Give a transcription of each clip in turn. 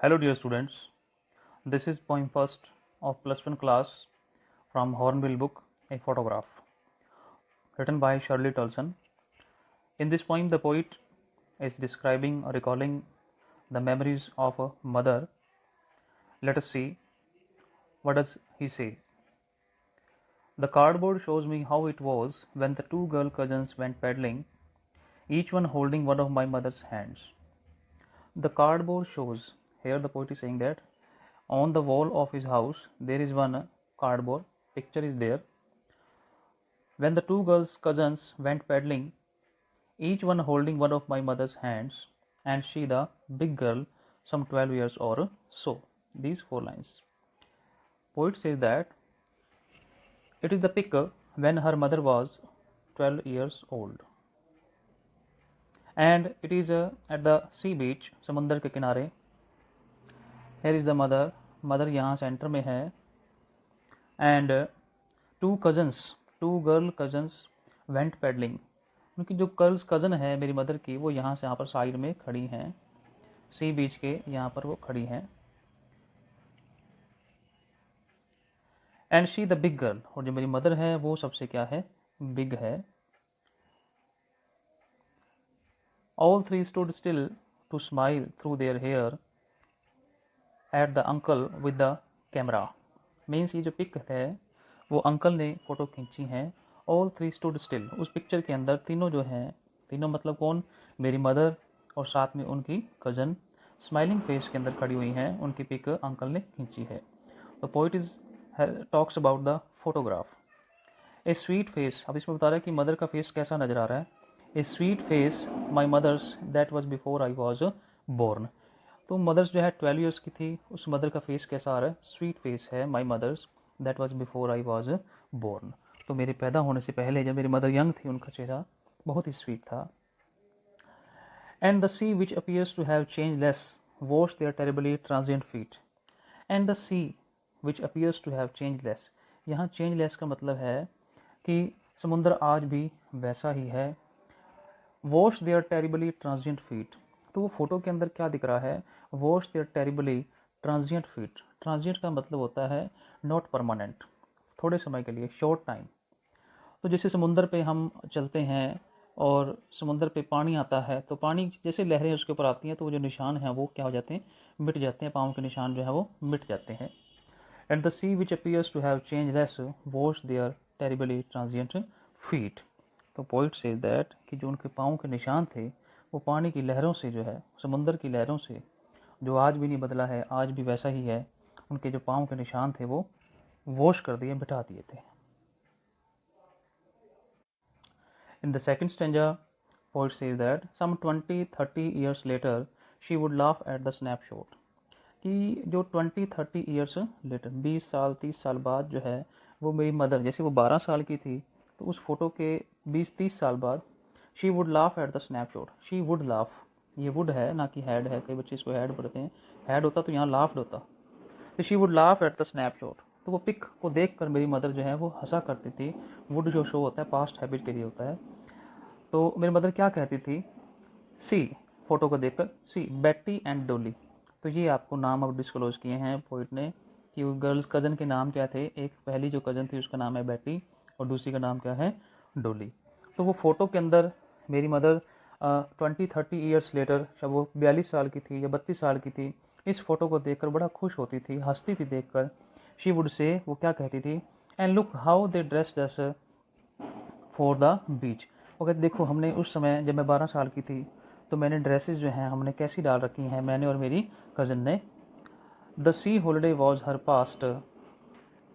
Hello dear students, this is poem first of plus 1 class from Hornbill book, A Photograph, written by Shirley Tulson. In this poem the poet is describing or recalling the memories of a mother. Let us see what does he say. The cardboard shows me how it was when the two girl cousins went paddling, each one holding one of my mother's hands. The cardboard shows, here the poet is saying that on the wall of his house there is one cardboard picture is there. When the two girls cousins went paddling, each one holding one of my mother's hands, and she the big girl, some 12 years or so. These four lines. Poet says that it is the pic when her mother was 12 years old, and it is at the sea beach, समुंदर के किनारे. Here is the mother. Mother यहाँ centre में है. And two girl cousins went paddling. उनकी जो girls cousin है मेरी मदर की, वो यहाँ से यहाँ पर साइड में खड़ी हैं, सी बीच के यहाँ पर वो खड़ी हैं. And she the big girl, और जो मेरी मदर है वो सबसे क्या है, बिग है. All three stood still to smile through their hair at the uncle with the camera. Means ये जो पिक है वो अंकल ने फ़ोटो खींची है. ऑल थ्री स्टूड स्टिल, उस पिक्चर के अंदर तीनों जो हैं, तीनों मतलब कौन, मेरी मदर और साथ में उनकी कज़न स्माइलिंग फेस के अंदर खड़ी हुई हैं. उनकी पिक अंकल ने खींची है. The poet is talks about the photograph. A sweet face, अब इसमें बता रहा है कि मदर का फेस कैसा नज़र आ रहा है. A sweet face my mother's that was before I was born. तो मदर्स जो है 12 ईयर्स की थी, उस मदर का फेस कैसा आ रहा है, स्वीट फेस है. My mother's that was before I was born, तो मेरे पैदा होने से पहले जब मेरी मदर यंग थी उनका चेहरा बहुत ही स्वीट था. And the sea which appears to have changeless wash their terribly transient feet. And the sea which appears to have changeless, यहाँ चेंज लेस का मतलब है कि समुद्र आज भी वैसा ही है. Wash their terribly transient feet, तो वो फोटो के अंदर क्या दिख रहा है, wash their terribly transient feet. Transient का मतलब होता है नॉट परमानेंट, थोड़े समय के लिए, शॉर्ट टाइम. तो जैसे समुंदर पे हम चलते हैं और समुंदर पे पानी आता है, तो पानी जैसे लहरें उसके ऊपर आती हैं तो वो जो निशान हैं वो क्या हो जाते हैं, मिट जाते हैं. पाँव के निशान जो है वो मिट जाते हैं. And the sea which appears to have changeless wash their terribly transient feet. तो पोइट सेज दैट कि जो उनके पाँव के निशान थे वो पानी की लहरों से जो है, समुंदर की लहरों से, जो आज भी नहीं बदला है, आज भी वैसा ही है. उनके जो पाँव के निशान थे वो वॉश कर दिए, मिटा दिए थे. In the second stanza, poet says that some 20-30 years later she would laugh at the snapshot. कि जो 20-30 ईयर्स लेटर, 20 साल 30 साल बाद जो है वो मेरी मदर, जैसे वो 12 साल की थी तो उस फोटो के 20-30 साल बाद she would laugh at the snapshot. She would laugh, ये वुड है ना कि हैड है, कई बच्चे इसको हैड पढ़ते हैं, हैड होता तो यहाँ लाफ्ड होता. तो she would laugh at the snapshot, तो वो पिक को देख कर मेरी मदर जो है वो हंसा करती थी. वुड जो शो होता है पास्ट हैबिट के लिए होता है. तो मेरी मदर क्या कहती थी, सी, फोटो को देखकर, सी बेटी एंड डोली. तो ये आपको नाम अब डिस्क्लोज किए हैं पोइट ने कि वो गर्ल्स कज़न के नाम क्या थे. एक पहली जो कज़न थी उसका नाम है बेटी और दूसरी का नाम क्या है, डोली. तो वो फ़ोटो के अंदर मेरी मदर 20-30 ईयर्स लेटर, जब वो 42 साल की थी या 32 साल की थी, इस फ़ोटो को देखकर बड़ा खुश होती थी, हंसती थी देखकर. शी वुड से, वो क्या कहती थी, and look how they dressed us for the beach. वो कहते देखो हमने उस समय जब मैं 12 साल की थी तो मैंने ड्रेसेस जो हैं हमने कैसी डाल रखी हैं, मैंने और मेरी कज़न ने. The sea holiday was her past,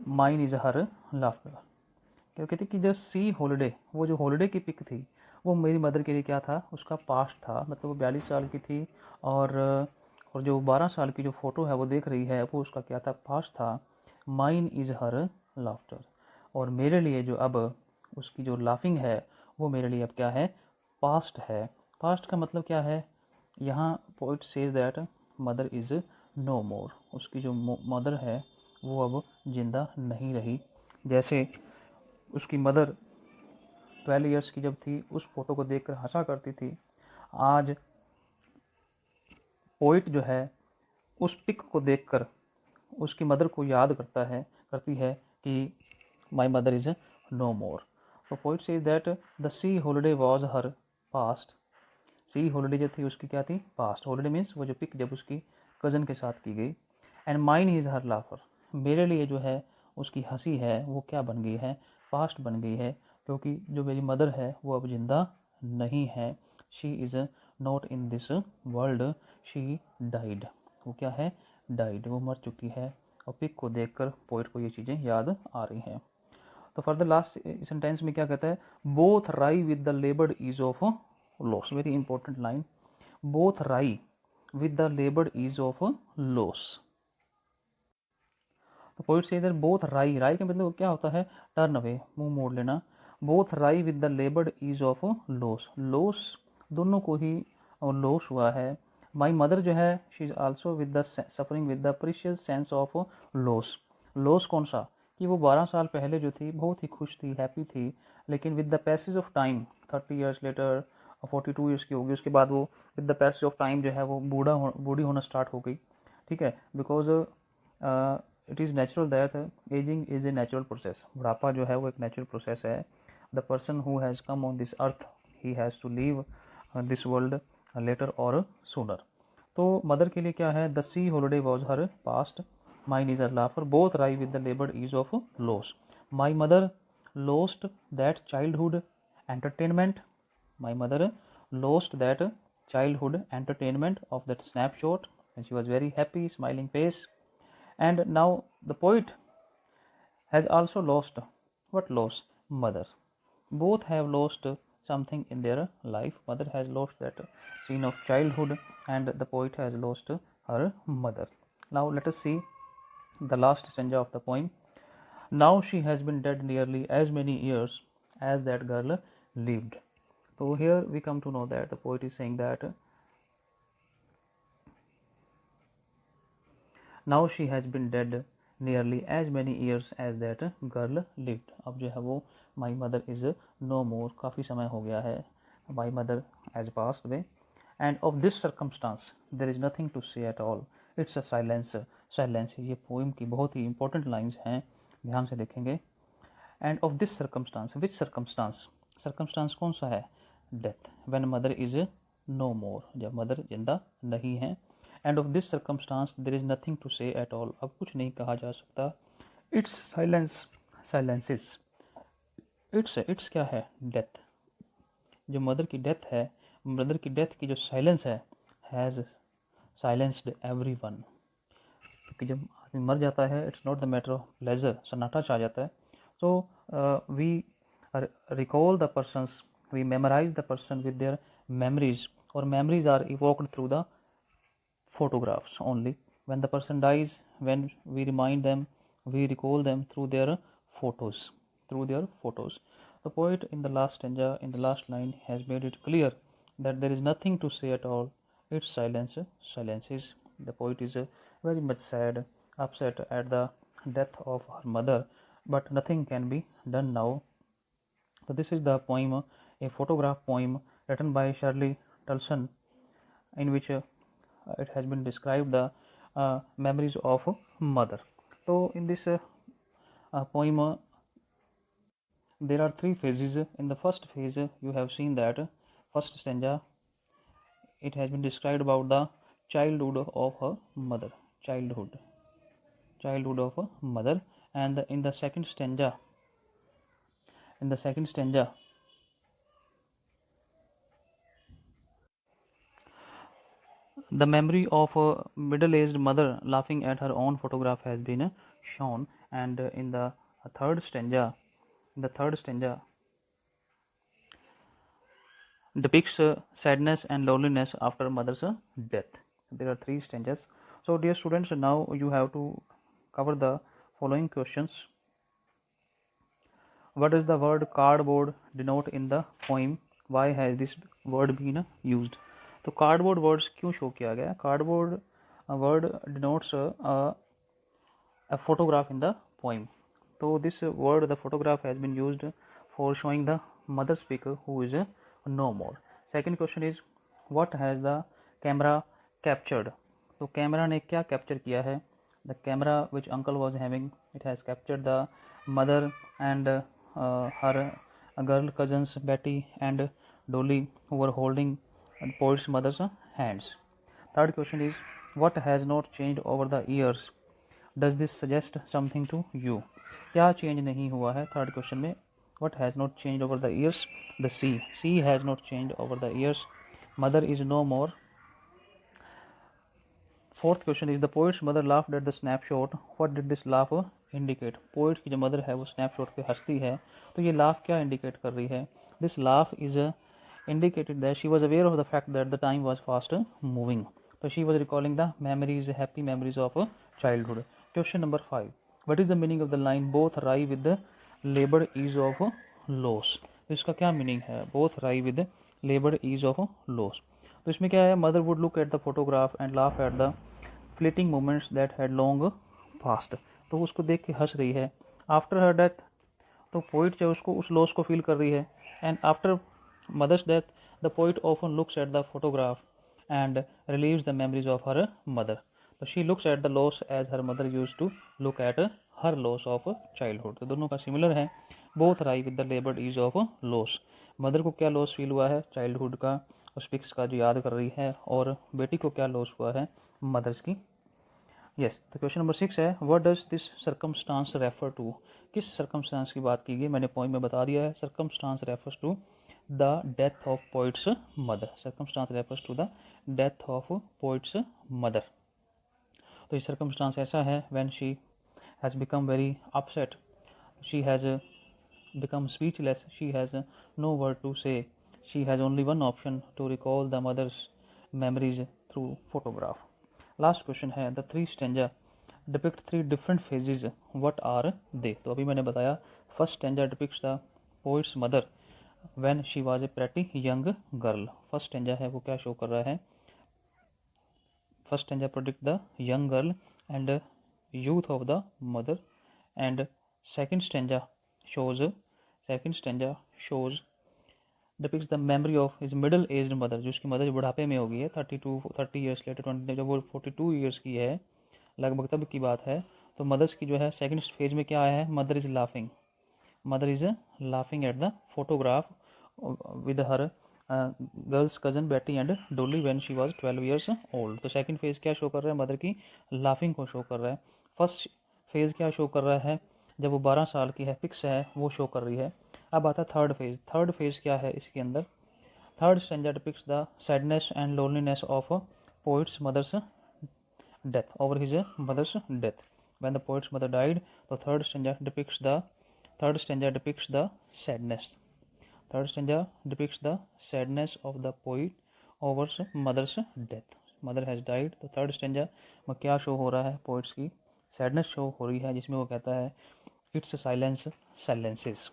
mine is her laughter. क्या कहते कि जो सी हॉलीडे, वो जो हॉलीडे की पिक थी वो मेरी मदर के लिए क्या था, उसका पास्ट था. मतलब वो 42 साल की थी और जो 12 साल की जो फ़ोटो है वो देख रही है वो उसका क्या था, पास्ट था. माइन इज़ हर लाफ्टर, और मेरे लिए जो अब उसकी जो लाफिंग है वो मेरे लिए अब क्या है, पास्ट है. पास्ट का मतलब क्या है, यहाँ poet says that mother is no more. उसकी जो मदर है वो अब ज़िंदा नहीं रही. जैसे उसकी मदर 12 ईयर्स की जब थी उस फोटो को देखकर हंसा करती थी, आज पोइट जो है उस पिक को देखकर उसकी मदर को याद करती है कि माई मदर इज़ नो मोर। तो poet says that the sea holiday was her past. C holiday जो थी उसकी क्या थी, पास्ट। हॉलीडे मीन्स वो जो पिक जब उसकी कज़न के साथ की गई। एंड माइन इज़ हर लाफर, मेरे लिए जो है उसकी हंसी है वो क्या बन गई है, पास्ट बन गई है, क्योंकि जो मेरी मदर है वो अब जिंदा नहीं है। She is not in this world, she died. वो क्या है, डाइड, वो मर चुकी है। और पिक को देखकर पोइट को ये चीज़ें याद आ रही हैं। तो फर्दर लास्ट सेंटेंस में क्या कहता है, both wry with the laboured ease of loss. Very important line, both wry with the laboured ease of loss. तो पोइट से इधर बोथ राई, राई का मतलब क्या होता है, टर्न अवे, मुंह मोड़ लेना। Both wry with the laboured ease of loss, loss दोनों को ही लॉस हुआ है। माई मदर जो है she is also with the suffering with the precious sense of loss. Loss कौन सा, कि वो 12 साल पहले जो थी बहुत ही खुश थी, हैप्पी थी, लेकिन with the passage of time 30 years later, 42 years की होगी उसके बाद, वो with the passage of time जो है वो बूढ़ी होना स्टार्ट हो गई। ठीक है, because it is natural that ageing is a natural process. बुढ़ापा जो है वो एक नेचुरल प्रोसेस है। The person who has come on this earth he has to leave this world later और सूनर। तो मदर के लिए क्या है, the sea holiday was her past, mine is her laughter, both wry with the laboured ease of loss. My mother lost that childhood entertainment. My mother lost that childhood entertainment of that snapshot, and she was very happy, smiling face. And now the poet has also lost, what loss, mother. Both have lost something in their life. Mother has lost that scene of childhood, and the poet has lost her mother. Now let us see the last stanza of the poem. Now she has been dead nearly as many years as that girl lived. So here we come to know that the poet is saying that now she has been dead nearly as many years as that girl lived. अब जो है वो my mother is no more, काफ़ी समय हो गया है, my mother has passed away, and of this circumstance there is nothing to say at all. It's a silence. Silence, ये पोइम की बहुत ही इंपॉर्टेंट लाइन्स हैं, ध्यान से देखेंगे। End of this circumstance, which circumstance, circumstance कौन सा है, death, when mother is no more, जब मदर जिंदा नहीं है। End of this circumstance there is nothing to say at all, अब कुछ नहीं कहा जा सकता। इट्स साइलेंस, साइलेंसिस, इट्स क्या है, डेथ, जो मदर की डेथ है, मदर की डेथ की जो साइलेंस है, हैज़ साइलेंस्ड एवरी वन। क्योंकि जब आदमी मर जाता है, it's not the matter of pleasure, सन्नाटा छा जाता है। So we recall the persons, we memorize the person with their memories, or memories are evoked through the photographs only. When the person dies, when we remind them, we recall them through their photos, The poet in the last stanza, in the last line, has made it clear that there is nothing to say at all. It's silence, silences. The poet is very much sad, upset at the death of her mother, but nothing can be done now. So this is the poem, a photograph poem written by Shirley Tulson, in which it has been described the memories of mother. So in this poem there are three phases. In the first phase you have seen that first stanza, it has been described about the childhood of her mother, childhood of her mother. And in the second stanza, the memory of a middle-aged mother laughing at her own photograph has been shown. And in the third stanza, depicts sadness and loneliness after mother's death. There are three stanzas. So dear students, now you have to cover the following questions. What does the word cardboard denote in the poem? Why has this word been used? तो cardboard words क्यों show किया गया? Cardboard word denotes a photograph in the poem. So this word, the photograph, has been used for showing the mother speaker who is no more. Second question is, what has the camera captured? तो camera ने क्या capture किया है? The camera which uncle was having, it has captured the mother and her girl cousins Betty and Dolly who were holding poet's mother's hands. Third question is, what has not changed over the years? Does this suggest something to you? क्या change नहीं हुआ है third question में? What has not changed over the years? The sea. Sea has not changed over the years. Mother is no more. Fourth question is, the poet's mother laughed at the snapshot. What did this laugh indicate? Poet की जो mother है वो snapshot पे हंसती है, तो ये laugh क्या इंडिकेट कर रही है? This laugh is indicated that she was aware of the fact that the time was fast moving. So she was recalling the memories, happy memories of childhood. Question number 5. What is the meaning of the line both rye with the labored ease of loss? तो इसका क्या meaning है? both rye with the labored ease of loss. तो इसमें क्या है? Mother would look at the photograph and laugh at the fleeting moments that had long past. तो उसको देख के हंस रही है. आफ्टर हर डेथ, तो पोइट जो उसको उस लॉस को फील कर रही है. And after mother's death, the poet often looks at the photograph and relieves the memories of her mother. So she looks at the loss as her mother used to look at her loss of childhood. तो दोनों का similar है. both lie with the labored ease of loss. Mother को क्या loss feel हुआ है? Childhood का, उस पिक्स का जो याद कर रही है. और बेटी को क्या लॉस हुआ है? मदर्स की. यस. तो क्वेश्चन नंबर 6 है, what does this circumstance refer to? किस सर्कमस्टांस की बात की गई? मैंने पॉइंट में बता दिया है. Circumstance refers to the death of poet's mother. Circumstance refers to the death of poet's mother. तो ये circumstance ऐसा है when she has become very upset, she has become speechless, she has no word to say, she has only one option to recall the mother's memories through photograph. Last question है, the three stanza depict three different phases, what are they? तो अभी मैंने बताया first stanza depicts the poet's mother when she was a pretty young girl. First stanza है वो क्या show कर रहा है? First stanza predict the young girl and youth of the mother. And second stanza shows depicts the memory of his middle aged mother, जो उसकी mother जो बुढ़ापे में हो गई है 30 ईयर्स लेटर, 20 जब वो 42 ईयर्स की है लगभग तब की बात है. तो मदर्स की जो है सेकंड फेज में क्या आया है? Mother is laughing. Mother is laughing at the photograph with her girls cousin Betty and Dolly when she was 12 years old. तो सेकंड फेज क्या शो कर रहा है? मदर की लाफिंग को शो कर रहा है. फर्स्ट फेज क्या शो कर रहा है? जब वो 12 साल की है, पिक्स है, वो शो कर रही है. अब आता है थर्ड फेज. थर्ड फेज क्या है इसके अंदर? Third stanza depicts the sadness and loneliness of poet's mother's death, over his mother's death. When the poet's mother died, तो third stanza depicts the sadness. Third stanza depicts the sadness of the poet over mother's death. Mother has died. तो third stanza में क्या show हो रहा है? Poets की sadness show हो रही है, जिसमें वो कहता है it's silence silences,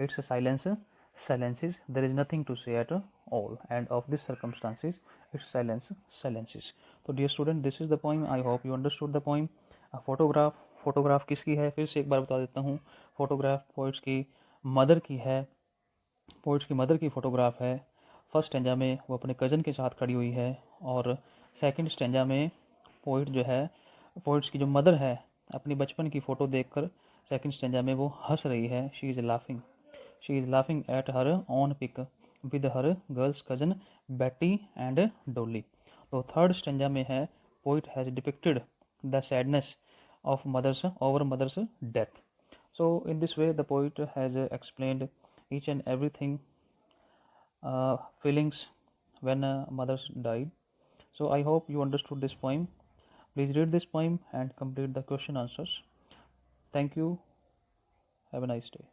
it's silence silences, there is nothing to say at all, end of this circumstances it's silence silences. तो dear student, this is the poem. I hope you understood the poem. Photograph किसकी है? फिर से एक बार बता देता हूँ. Photograph poets की मदर की है. पोइट्स की मदर की फ़ोटोग्राफ है. फर्स्ट स्टेंजा में वो अपने कज़न के साथ खड़ी हुई है, और सेकंड स्टेंजा में पोइट जो है, पोइट्स की जो मदर है, अपनी बचपन की फ़ोटो देखकर सेकंड स्टेंजा में वो हंस रही है. She is laughing at her own pic with her girls cousin Betty and Dolly. तो थर्ड स्टेंजा में है, poet has depicted the sadness of mother's death. So in this way the poet has explained each and everything feelings when mothers died. So I hope you understood this poem. Please read this poem and complete the question answers. Thank you. Have a nice day.